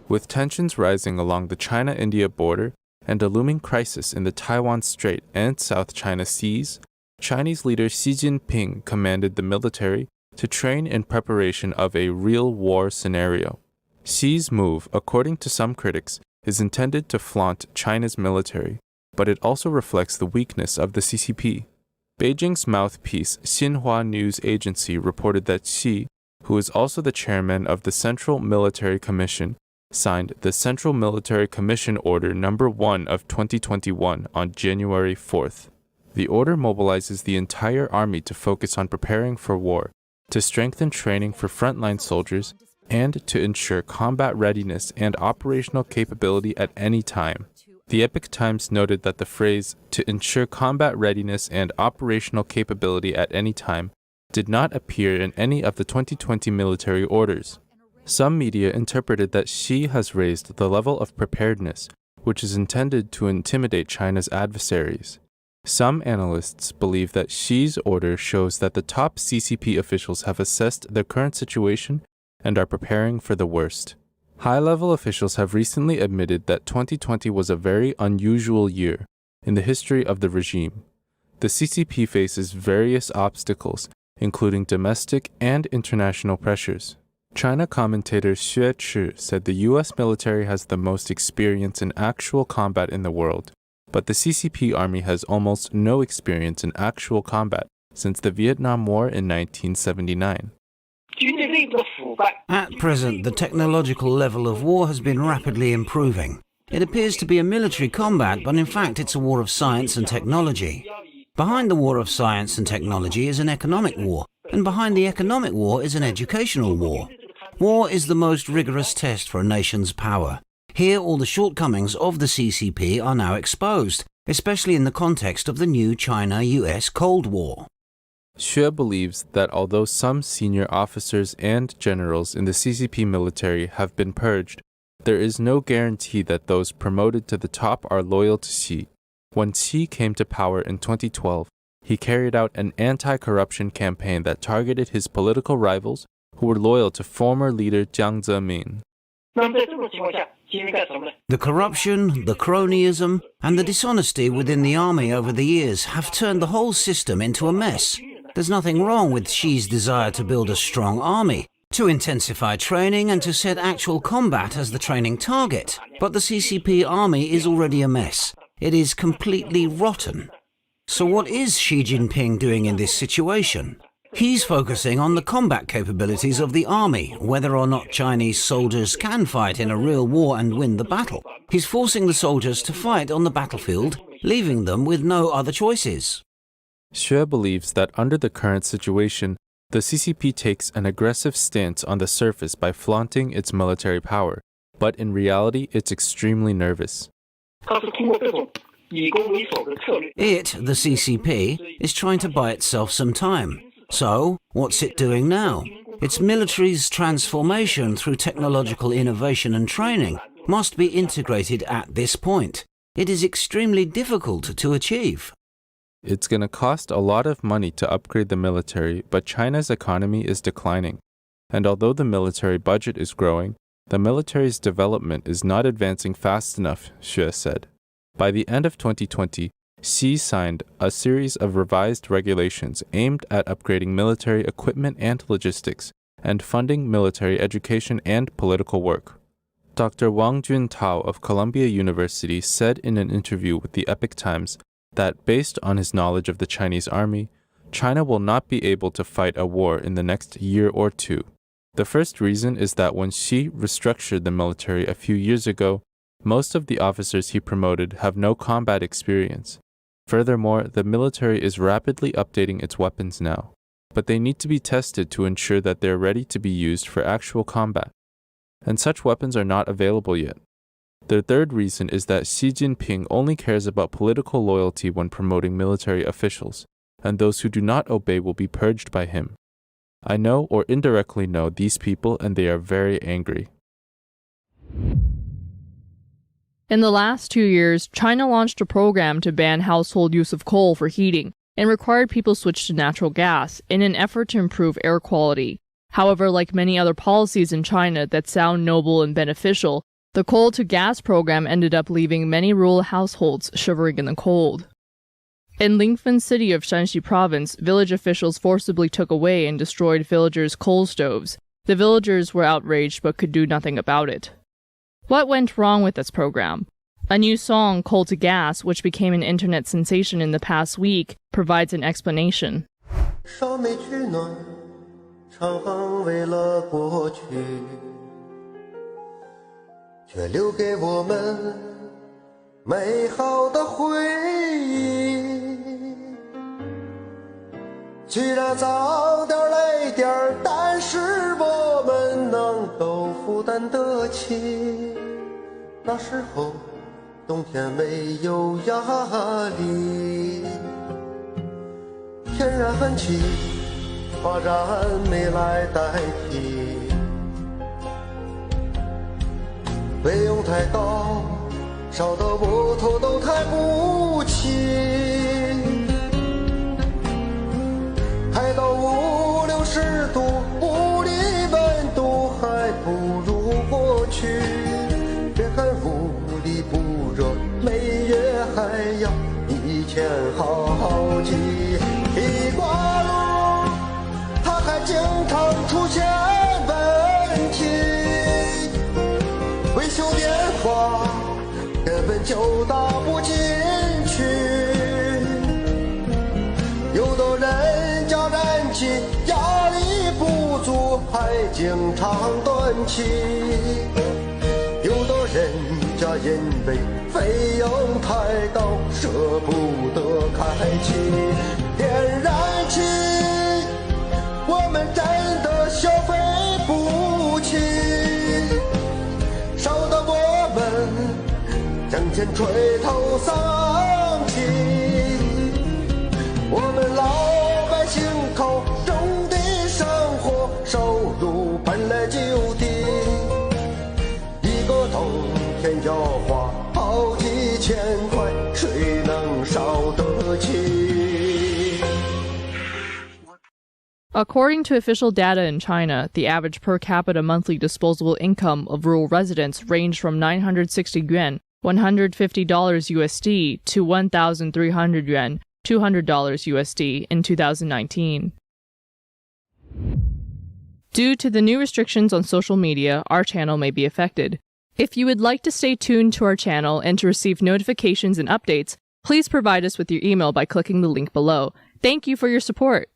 With tensions rising along the China-India border and a looming crisis in the Taiwan Strait and South China Seas, Chinese leader Xi Jinping commanded the military to train in preparation of a real war scenario. Xi's move, according to some critics, is intended to flaunt China's military, but it also reflects the weakness of the CCP. Beijing's mouthpiece, Xinhua News Agency, reported that Xi, who is also the chairman of the Central Military Commission, signed the Central Military Commission Order No. 1 of 2021 on January 4th. The order mobilizes the entire army to focus on preparing for war, to strengthen training for frontline soldiers, and to ensure combat readiness and operational capability at any time. The Epoch Times noted that the phrase, to ensure combat readiness and operational capability at any time, did not appear in any of the 2020 military orders. Some media interpreted that Xi has raised the level of preparedness, which is intended to intimidate China's adversaries. Some analysts believe that Xi's order shows that the top CCP officials have assessed the current situation and are preparing for the worst. High-level officials have recently admitted that 2020 was a very unusual year in the history of the regime. The CCP faces various obstacles, including domestic and international pressures. China commentator Xue Chi said the U.S. military has the most experience in actual combat in the world, but the CCP army has almost no experience in actual combat since the Vietnam War in 1979. At present, the technological level of war has been rapidly improving. It appears to be a military combat, but in fact it's a war of science and technology. Behind the war of science and technology is an economic war, and behind the economic war is an educational war. War is the most rigorous test for a nation's power. Here, all the shortcomings of the CCP are now exposed, especially in the context of the new China-US Cold War. Xue believes that although some senior officers and generals in the CCP military have been purged, there is no guarantee that those promoted to the top are loyal to Xi. When Xi came to power in 2012, he carried out an anti-corruption campaign that targeted his political rivals who were loyal to former leader Jiang Zemin. The corruption, the cronyism, and the dishonesty within the army over the years have turned the whole system into a mess. There's nothing wrong with Xi's desire to build a strong army, to intensify training and to set actual combat as the training target. But the CCP army is already a mess. It is completely rotten. So what is Xi Jinping doing in this situation? He's focusing on the combat capabilities of the army, whether or not Chinese soldiers can fight in a real war and win the battle. He's forcing the soldiers to fight on the battlefield, leaving them with no other choices. Xue believes that under the current situation, the CCP takes an aggressive stance on the surface by flaunting its military power, but in reality it's extremely nervous. It, the CCP, is trying to buy itself some time. So, what's it doing now? Its military's transformation through technological innovation and training must be integrated at this point. It is extremely difficult to achieve. It's going to cost a lot of money to upgrade the military, but China's economy is declining. And although the military budget is growing, the military's development is not advancing fast enough, Xue said. By the end of 2020, Xi signed a series of revised regulations aimed at upgrading military equipment and logistics, and funding military education and political work. Dr. Wang Juntao of Columbia University said in an interview with the Epoch Times that based on his knowledge of the Chinese army, China will not be able to fight a war in the next year or two. The first reason is that when Xi restructured the military a few years ago, most of the officers he promoted have no combat experience. Furthermore, the military is rapidly updating its weapons now, but they need to be tested to ensure that they're ready to be used for actual combat. And such weapons are not available yet. The third reason is that Xi Jinping only cares about political loyalty when promoting military officials, and those who do not obey will be purged by him. I know or indirectly know these people, and they are very angry. In the last 2 years, China launched a program to ban household use of coal for heating and required people switch to natural gas in an effort to improve air quality. However, like many other policies in China that sound noble and beneficial, The coal-to-gas program ended up leaving many rural households shivering in the cold. In Lingfen City of Shanxi Province, village officials forcibly took away and destroyed villagers' coal stoves. The villagers were outraged but could do nothing about it. What went wrong with this program? A new song, Coal to Gas, which became an internet sensation in the past week, provides an explanation. 烧煤取暖，常常为了过去，却留给我们美好的回忆。虽然早点累点儿，但是我们能都负担得起。那时候冬天没有压力，天然寒气把燃煤来代替，费用太高，烧得我头都抬不起。开到50-60度，屋里温度还不如过去。别看屋里不热，每月还要1000好几。一挂路，它还经常出现问题。维修电话根本就打不进去。有的人家燃气压力不足，还经常断气。有的人家因为费用太高，舍不得开启天然气，我们真的消费不起，烧得我们挣钱垂头丧气。我们老百姓靠种地生活，收入本来就低，一个冬天要花好几千块，谁能烧得起？ According to official data in China, the average per capita monthly disposable income of rural residents ranged from 960 yuan, $150 USD, to 1,300 yuan, $200 USD in 2019. Due to the new restrictions on social media, our channel may be affected. If you would like to stay tuned to our channel and to receive notifications and updates, please provide us with your email by clicking the link below. Thank you for your support.